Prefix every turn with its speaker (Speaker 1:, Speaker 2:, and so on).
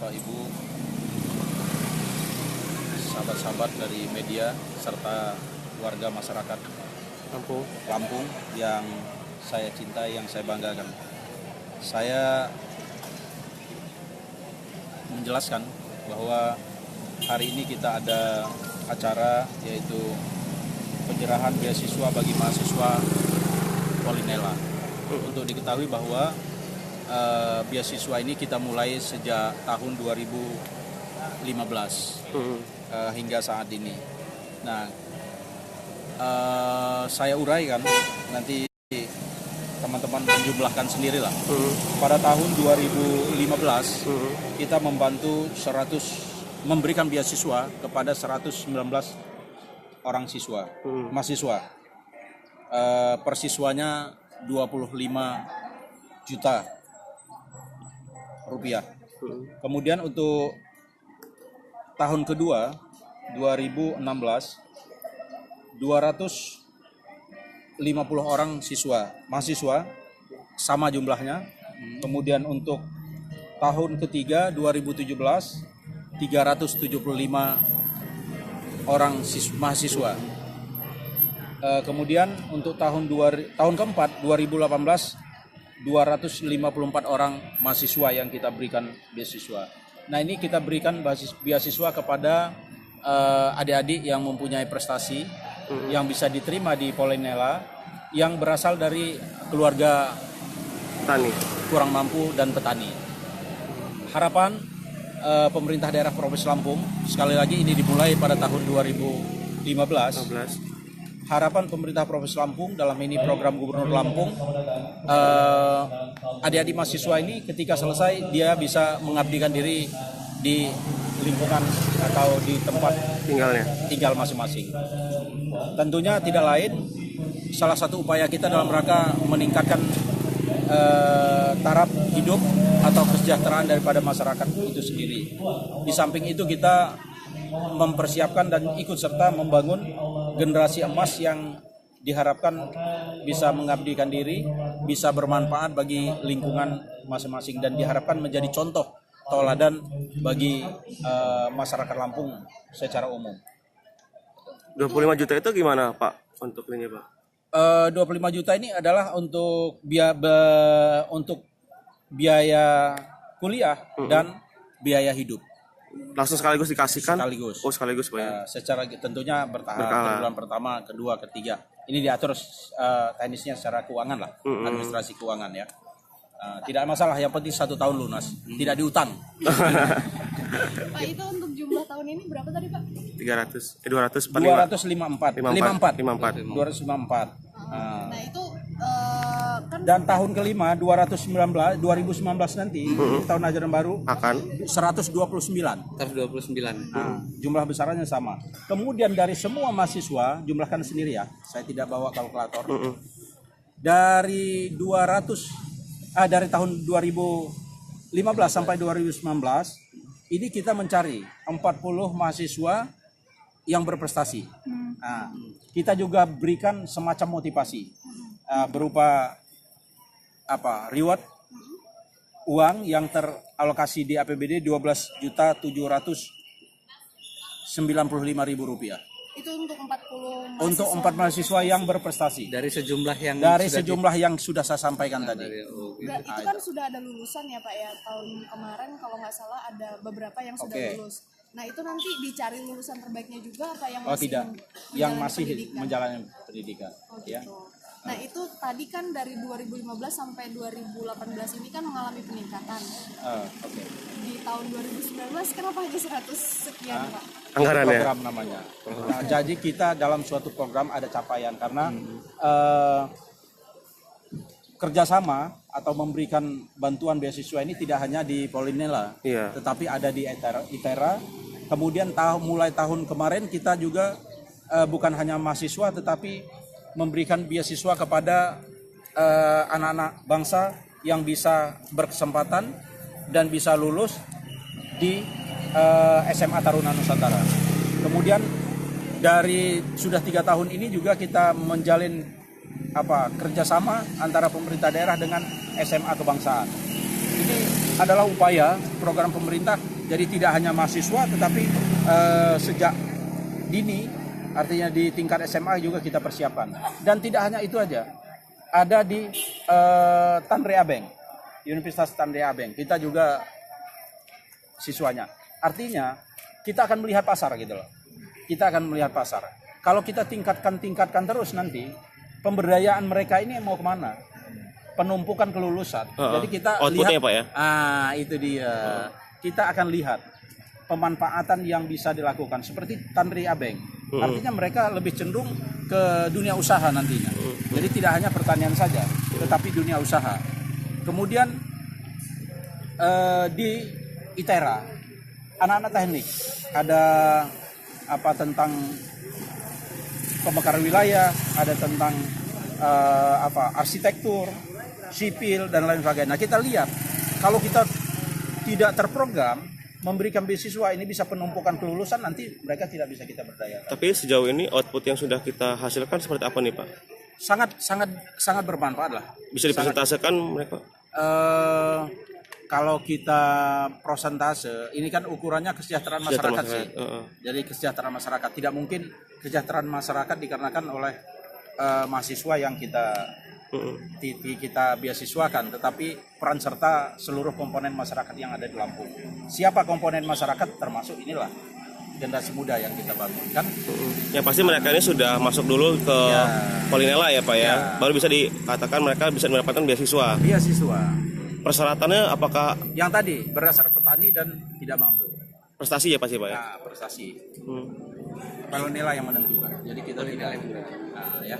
Speaker 1: Bapak Ibu, sahabat-sahabat dari media serta warga masyarakat Lampung yang saya cintai, yang saya banggakan. Saya menjelaskan bahwa hari ini kita ada acara yaitu penyerahan beasiswa bagi mahasiswa Polinela. Untuk diketahui bahwa beasiswa ini kita mulai sejak tahun 2015 hingga saat ini. Nah, saya uraikan, nanti teman-teman menjumlahkan sendirilah. Pada tahun 2015 kita membantu memberikan beasiswa kepada 119 orang siswa, mahasiswa. Persiswanya 25 juta rupiah. Kemudian untuk tahun kedua 2016 250 orang mahasiswa sama jumlahnya. Kemudian untuk tahun ketiga 2017 375 orang mahasiswa. Kemudian untuk tahun keempat 2018 254 orang mahasiswa yang kita berikan beasiswa. Nah, ini kita berikan beasiswa kepada adik-adik yang mempunyai prestasi yang bisa diterima di Polinela, yang berasal dari keluarga
Speaker 2: petani
Speaker 1: kurang mampu dan petani. Harapan pemerintah daerah Provinsi Lampung, sekali lagi ini dimulai pada tahun 2015. Harapan pemerintah Provinsi Lampung dalam ini program Gubernur Lampung, adik-adik mahasiswa ini ketika selesai dia bisa mengabdikan diri di lingkungan atau di tempat tinggal masing-masing. Tentunya tidak lain, salah satu upaya kita dalam rangka meningkatkan taraf hidup atau kesejahteraan daripada masyarakat itu sendiri. Di samping itu kita mempersiapkan dan ikut serta membangun generasi emas yang diharapkan bisa mengabdikan diri, bisa bermanfaat bagi lingkungan masing-masing, dan diharapkan menjadi contoh tauladan bagi masyarakat Lampung secara umum.
Speaker 2: 25 juta itu gimana Pak untuk ini Pak?
Speaker 1: 25 juta ini adalah untuk biaya kuliah dan biaya hidup.
Speaker 2: Langsung sekaligus dikasihkan?
Speaker 1: Sekaligus.
Speaker 2: Oh, sekaligus Pak ya?
Speaker 1: Secara tentunya bertahap, bulan pertama, kedua, ketiga. Ini diatur teknisnya secara keuangan lah, administrasi keuangan ya. Tidak masalah, yang penting 1 tahun lunas, tidak diutang.
Speaker 3: Pak, itu untuk jumlah tahun ini berapa tadi Pak?
Speaker 1: 254. 254.
Speaker 3: Nah itu kan.
Speaker 1: Dan tahun kelima 2019 nanti tahun ajaran baru
Speaker 2: akan
Speaker 1: 129. Nah, jumlah besarnya sama. Kemudian dari semua mahasiswa, jumlahkan sendiri ya. Saya tidak bawa kalkulator. Dari tahun 2015 sampai 2019 ini kita mencari 40 mahasiswa yang berprestasi. Nah, kita juga berikan semacam motivasi berupa reward uang yang teralokasi di APBD 12.795.000 rupiah.
Speaker 3: Itu untuk 40 mahasiswa.
Speaker 1: Untuk 4 mahasiswa yang berprestasi.
Speaker 4: Dari sejumlah
Speaker 1: yang sudah saya sampaikan tadi.
Speaker 3: Itu kan sudah ada lulusan ya Pak ya. Tahun kemarin kalau nggak salah ada beberapa yang sudah lulus. Nah itu nanti dicari lulusan terbaiknya juga apa yang masih
Speaker 1: yang masih menjalani pendidikan.
Speaker 3: Gitu. Ya. Nah itu tadi kan dari 2015 sampai 2018 ini kan mengalami peningkatan. Di tahun 2019 kenapa hanya 100 sekian Pak?
Speaker 2: Anggaran ya?
Speaker 1: Program namanya. Nah, jadi kita dalam suatu program ada capaian karena kerjasama atau memberikan bantuan beasiswa ini tidak hanya di Polinela, tetapi ada di ITERA. Kemudian mulai tahun kemarin kita juga bukan hanya mahasiswa tetapi memberikan beasiswa kepada anak-anak bangsa yang bisa berkesempatan dan bisa lulus di SMA Taruna Nusantara. Kemudian dari sudah 3 tahun ini juga kita menjalin kerjasama antara pemerintah daerah dengan SMA kebangsaan. Ini adalah upaya program pemerintah Jadi tidak hanya mahasiswa, tetapi sejak dini, artinya di tingkat SMA juga kita persiapkan. Dan tidak hanya itu aja, ada di Tanri Abeng, Universitas Tanri Abeng, kita juga siswanya. Artinya kita akan melihat pasar gitu loh. Kita akan melihat pasar. Kalau kita tingkatkan terus nanti, pemberdayaan mereka ini mau kemana? Penumpukan kelulusan. Jadi kita lihat,
Speaker 2: Pak ya?
Speaker 1: Itu dia. Kita akan lihat pemanfaatan yang bisa dilakukan seperti Tanri Abeng. Artinya mereka lebih cenderung ke dunia usaha nantinya. Jadi tidak hanya pertanian saja, tetapi dunia usaha. Kemudian di ITERA, anak-anak teknik ada tentang pemekaran wilayah, ada tentang arsitektur, sipil dan lain sebagainya. Nah, kita lihat kalau kita tidak terprogram memberikan beasiswa ini bisa penumpukan kelulusan, nanti mereka tidak bisa kita berdayakan.
Speaker 2: Tapi sejauh ini output yang sudah kita hasilkan seperti apa nih Pak?
Speaker 1: Sangat bermanfaat lah.
Speaker 2: Bisa dipresentasikan mereka?
Speaker 1: Kalau kita prosentase, ini kan ukurannya kesejahteraan masyarakat sih. Jadi kesejahteraan masyarakat, tidak mungkin kesejahteraan masyarakat dikarenakan oleh mahasiswa yang kita beasiswakan, tetapi peran serta seluruh komponen masyarakat yang ada di Lampung. Siapa komponen masyarakat termasuk inilah generasi muda yang kita bangunkan.
Speaker 2: Yang pasti mereka ini sudah masuk dulu ke Polinela ya Pak ya. Baru bisa dikatakan mereka bisa mendapatkan beasiswa. Persyaratannya apakah
Speaker 1: yang tadi berdasar petani dan tidak mampu?
Speaker 2: Prestasi ya pasti Pak ya?
Speaker 1: Nah, prestasi. Polinela yang menentukan. Jadi kita tidak ya.